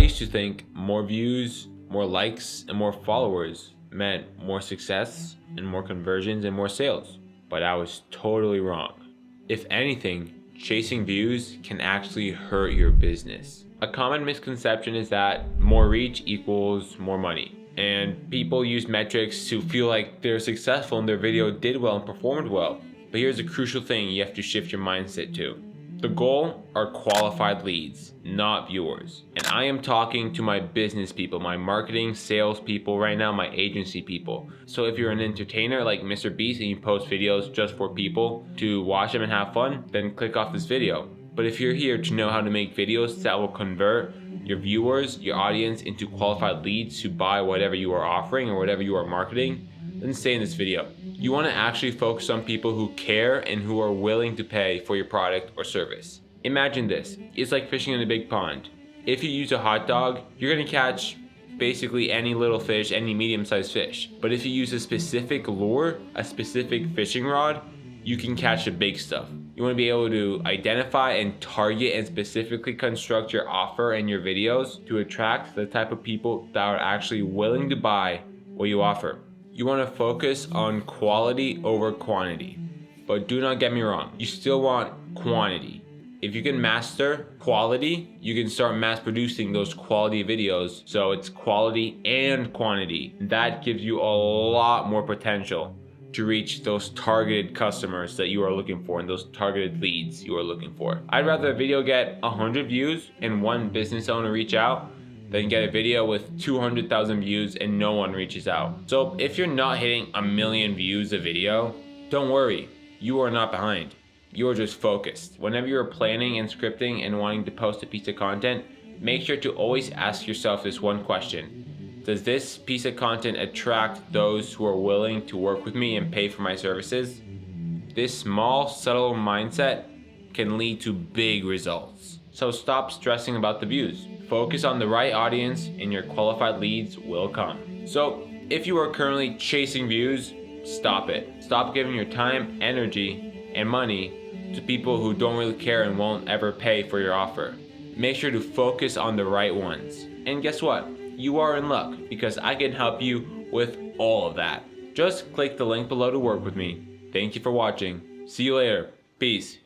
used to think more views, more likes, and more followers meant more success and more conversions and more sales, but I was totally wrong. If anything, chasing views can actually hurt your business. A common misconception is that more reach equals more money, and people use metrics to feel like they're successful and their video did well and performed well. But here's a crucial thing you have to shift your mindset to. The goal are qualified leads, not viewers. And I am talking to my business people, my marketing, sales people right now, my agency people. So if you're an entertainer like Mr. Beast and you post videos just for people to watch them and have fun, then click off this video. But if you're here to know how to make videos that will convert your viewers, your audience into qualified leads to buy whatever you are offering or whatever you are marketing, then stay in this video. You want to actually focus on people who care and who are willing to pay for your product or service. Imagine this, it's like fishing in a big pond. If you use a hot dog, you're going to catch basically any little fish, any medium-sized fish. But if you use a specific lure, a specific fishing rod, you can catch the big stuff. You want to be able to identify and target and specifically construct your offer and your videos to attract the type of people that are actually willing to buy what you offer. You want to focus on quality over quantity. But do not get me wrong, you still want quantity. If you can master quality, you can start mass producing those quality videos. So it's quality and quantity. That gives you a lot more potential to reach those targeted customers that you are looking for and those targeted leads you are looking for. I'd rather a video get 100 views and one business owner reach out than get a video with 200,000 views and no one reaches out. So if you're not hitting 1 million views a video, don't worry, you are not behind. You are just focused. Whenever you're planning and scripting and wanting to post a piece of content, make sure to always ask yourself this one question. Does this piece of content attract those who are willing to work with me and pay for my services? This small, subtle mindset can lead to big results. So stop stressing about the views. Focus on the right audience and your qualified leads will come. So if you are currently chasing views, stop it. Stop giving your time, energy, and money to people who don't really care and won't ever pay for your offer. Make sure to focus on the right ones. And guess what? You are in luck because I can help you with all of that. Just click the link below to work with me. Thank you for watching. See you later. Peace.